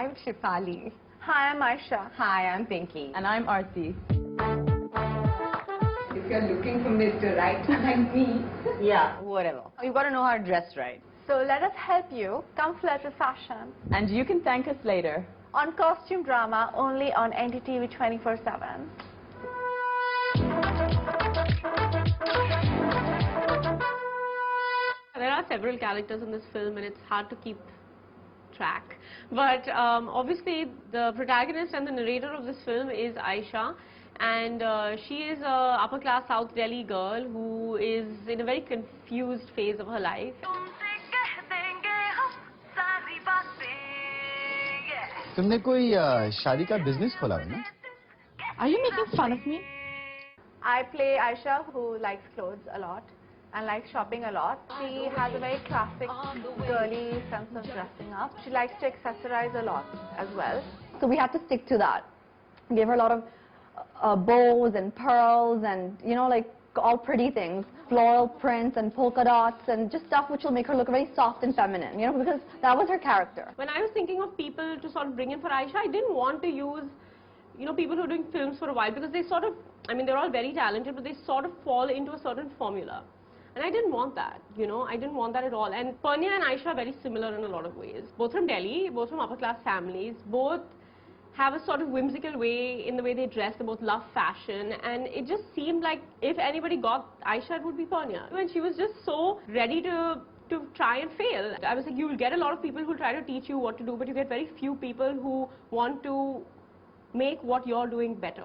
I'm Shifali. Hi, I'm Aisha. Hi, I'm Pinky. And I'm Aarti. If you're looking for Mr. Right like me, Yeah, whatever. you've got to know how to dress right. So let us help you. Come flirt with fashion. And you can thank us later. On Costume Drama, only on NDTV 24/7. There are several characters in this film and it's hard to keep track. But obviously the protagonist and the narrator of this film is Aisha, and she is a upper class South Delhi girl who is in a very confused phase of her life. तुमने कोई शादी का business खोला है ना? Are you making fun of me? I play Aisha, who likes clothes a lot and likes shopping a lot. She has a very classic, girly sense of dressing up. She likes to accessorize a lot as well. So we had to stick to that. Gave her a lot of bows and pearls and, you know, like all pretty things. Floral prints and polka dots and just stuff which will make her look very soft and feminine, you know, because that was her character. When I was thinking of people to sort of bring in for Aisha, I didn't want to use, you know, people who are doing films for a while, because they sort of, I mean, they're all very talented, but they sort of fall into a certain formula. And I didn't want that, you know, I didn't want that at all. And Purnia and Aisha are very similar in a lot of ways. Both from Delhi, both from upper class families, both have a sort of whimsical way in the way they dress. They both love fashion, and it just seemed like if anybody got Aisha, it would be Purnia. And she was just so ready to try and fail. I was like, you will get a lot of people who try to teach you what to do, but you get very few people who want to make what you're doing better.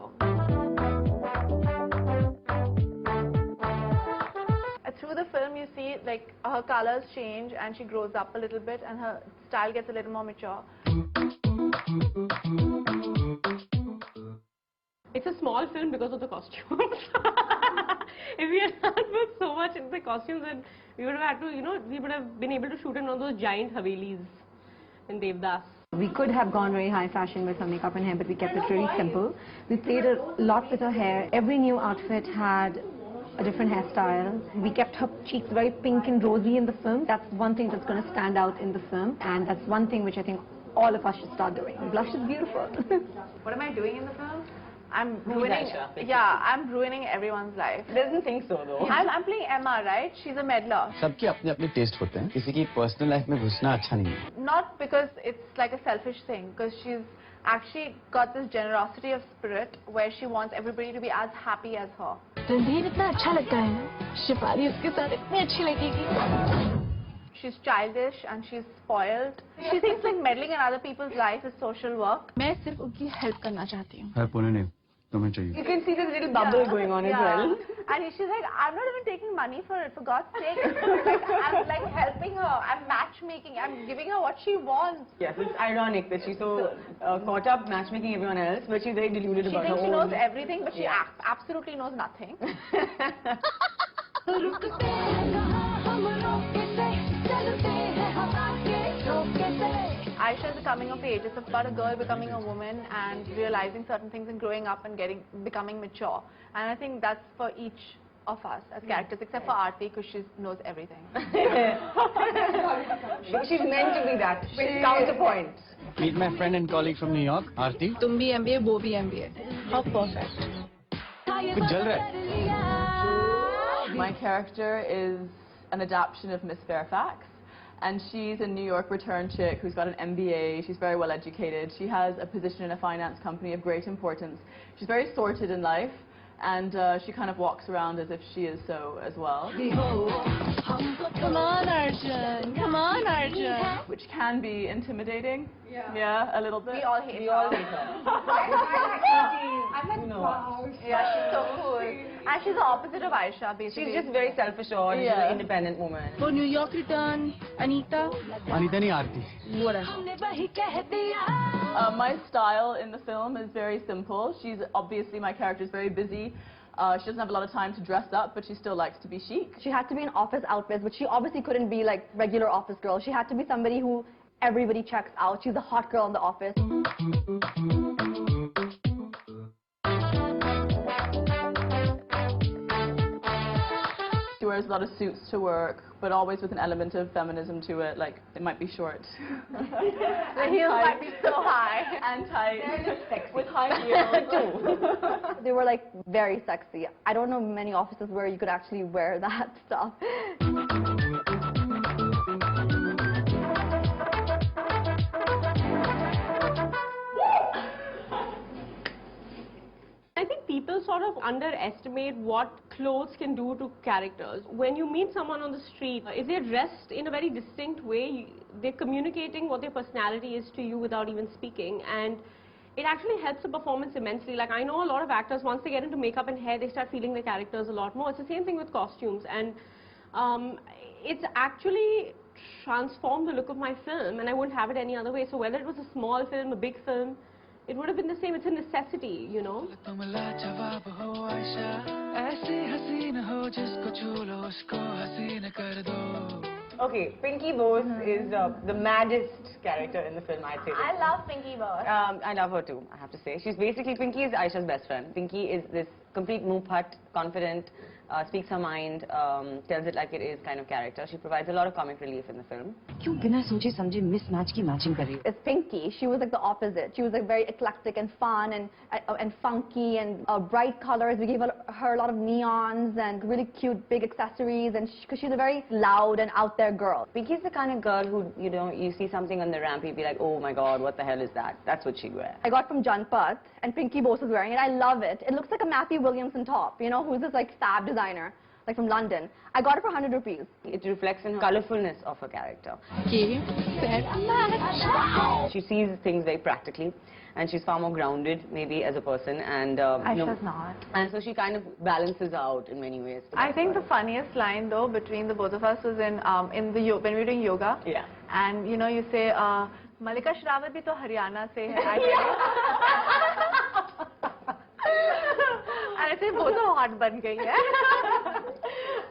Through the film, you see like her colors change and she grows up a little bit and her style gets a little more mature. It's a small film because of the costumes. If we had not put so much into the costumes, then we would have had to, you know, we would have been able to shoot in one of those giant Havelis in Devdas. We could have gone very high fashion with her makeup and hair, but we kept it really simple. We played a lot with her hair. Every new outfit had a different hairstyle. We kept her cheeks very pink and rosy in the film. That's one thing that's going to stand out in the film, and that's one thing which I think all of us should start doing. Blush is beautiful. What am I doing in the film? I'm Who's ruining, Aisha, yeah, I'm ruining everyone's life. Doesn't think so though. I'm playing Emma, right? She's a meddler. सबके अपने अपने test होते हैं. किसी की personal life में घुसना अच्छा नहीं है. Not because it's like a selfish thing, because she's actually got this generosity of spirit where she wants everybody to be as happy as her. Randhir इतना अच्छा लगता है ना, शिफाली उसके साथ इतनी अच्छी लगेगी. She's childish and she's spoiled. She thinks like meddling in other people's life is social work. मैं सिर्फ उनकी हेल्प करना चाहती हूँ. है पुणे नहीं, तुम्हें चाहिए. You can see this little bubble going on as well. And she's like, I'm not even taking money for it, for God's sake. Like, I'm like helping her, I'm matchmaking, I'm giving her what she wants. Yes, it's ironic that she's so caught up matchmaking everyone else, but she's very deluded about her She own. thinks she knows everything, but she absolutely knows nothing. Aisha is a coming of age. It's about a girl becoming a woman and realizing certain things and growing up and becoming mature. And I think that's for each of us as characters, except for Aarti, because she knows everything. She's meant to be that. She's counterpoint. Meet my friend and colleague from New York, Aarti. तुम भी MBA, वो भी MBA. How perfect. कुछ जल रहा है. My character is an adaptation of Miss Fairfax. And she's a New York return chick who's got an MBA. She's very well educated. She has a position in a finance company of great importance. She's very sorted in life, and she kind of walks around as if she is so as well. Come on, Arjun. Come on, Arjun. Which can be intimidating. Yeah, a little bit. We all hate her. I'm like, wow. Yeah, she's so cool. And she's the opposite of Aisha, basically. She's just very self-assured. She's an independent woman. For New York return, Anita. Anita नहीं आरती. Whatever. My style in the film is very simple. She's obviously, my character is very busy. She doesn't have a lot of time to dress up, but she still likes to be chic. She had to be in office outfits, but she obviously couldn't be like regular office girl. She had to be somebody who everybody checks out. She's the hot girl in the office. wears a lot of suits to work, but always with an element of feminism to it. Like, it might be short. The heels might be so high. And tight. With high heels too. They were like very sexy. I don't know many offices where you could actually wear that stuff. I think people sort of underestimate what clothes can do to characters. When you meet someone on the street, if they're dressed in a very distinct way, they're communicating what their personality is to you without even speaking. And it actually helps the performance immensely. Like, I know a lot of actors, once they get into makeup and hair, they start feeling their characters a lot more. It's the same thing with costumes. And it's actually transformed the look of my film, and I wouldn't have it any other way. So whether it was a small film, a big film, it would have been the same. It's a necessity, you know. Okay, Pinky Bose is the maddest character in the film, I'd say. I love Pinky Bose. I love her too, I have to say. Pinky is Aisha's best friend. Pinky is this complete moophat, confident, speaks her mind, tells it like it is kind of character. She provides a lot of comic relief in the film. क्यों बिना सोचे समझे mismatch की matching कर रही हो? It's Pinky. She was like the opposite. She was like very eclectic and fun and funky and bright colors. We gave her a lot of neons and really cute big accessories, and because she's a very loud and out there girl. Pinky's the kind of girl who, you know, you see something on the ramp, you'd be like, oh my god, what the hell is that? That's what she'd wear. I got from Janpat, and Pinky Bose is wearing it. I love it. It looks like a Matthew Williamson top, you know, who's this like fab designer, like from London. I got it for 100 rupees. It reflects in her colorfulness of her character. She sees things very practically, and she's far more grounded, maybe, as a person. And Aisha's not. And so she kind of balances out in many ways. I think the funniest line, though, between the both of us was in when we were doing yoga. Yeah. And you know, you say, Malika Shrawat bhi to Haryana se hai. And I say, both are hot ban gayi hai.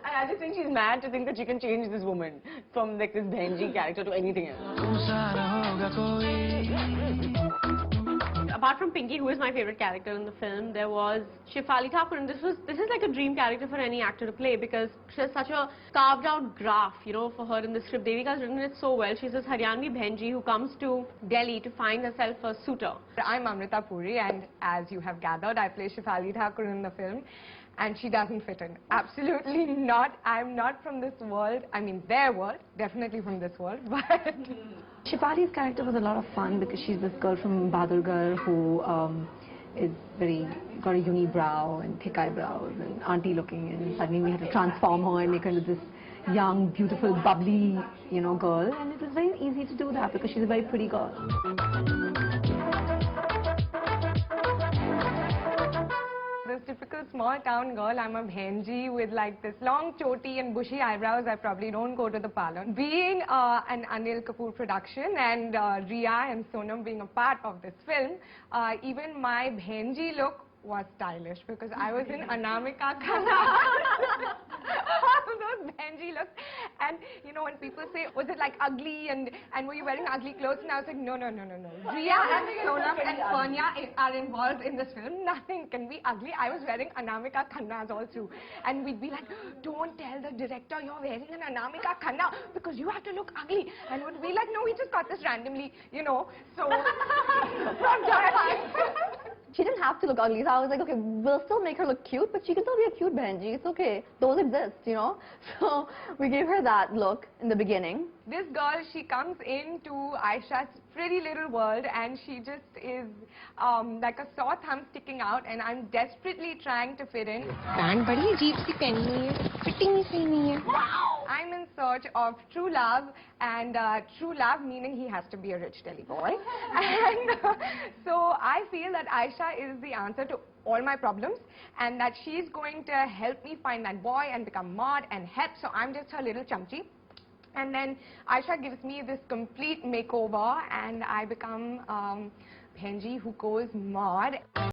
And I just think she's mad to think that she can change this woman from like this Benji character to anything else. Apart from Pinky, who is my favorite character in the film, there was Shefali Thakur, and this is like a dream character for any actor to play, because she has such a carved out graph, you know, for her in the script. Devika's written it so well. She's this Haryanvi Bhenji who comes to Delhi to find herself a suitor. I'm Amrita Puri, and as you have gathered, I play Shefali Thakur in the film, and she doesn't fit in. Absolutely not. I'm not from this world. I mean, their world, definitely from this world, but... Shefali's character was a lot of fun because she's this girl from Bahadurgarh who is got a unibrow and thick eyebrows and auntie looking, and suddenly we had to transform her and make her into this young, beautiful, bubbly, you know, girl, and it was very easy to do that because she's a very pretty girl. This typical small town girl, I'm a bhenji with like this long choti and bushy eyebrows. I probably don't go to the parlor. Being an Anil Kapoor production and Riya and Sonam being a part of this film, even my bhenji look was stylish because I was in Anamika Khanna. All those bhenji looks. And you know, when people say, was it like ugly and were you wearing ugly clothes? And I was like, no. Riya and Sonam and Panya are involved in this film. Nothing can be ugly. I was wearing Anamika Khannas all through. And we'd be like, don't tell the director you're wearing an Anamika Khanna because you have to look ugly. And we'd be like, no, we just got this randomly, you know. So, from She didn't have to look ugly, so I was like, okay, we'll still make her look cute, but she can still be a cute Bhenji. It's okay. Those exist, you know. So we gave her that look in the beginning. This girl, she comes into Aisha's pretty little world, and she just is like a sore thumb sticking out, and I'm desperately trying to fit in. Pant बड़ी अजीब सी पहनी है, fitting ही सही नहीं है. I'm in search of true love, and true love meaning he has to be a rich Delhi boy. And so I feel that Aisha is the answer to all my problems, and that she's going to help me find that boy and become mod and help. So I'm just her little chumchi. And then Aisha gives me this complete makeover, and I become Bhenji who goes mod.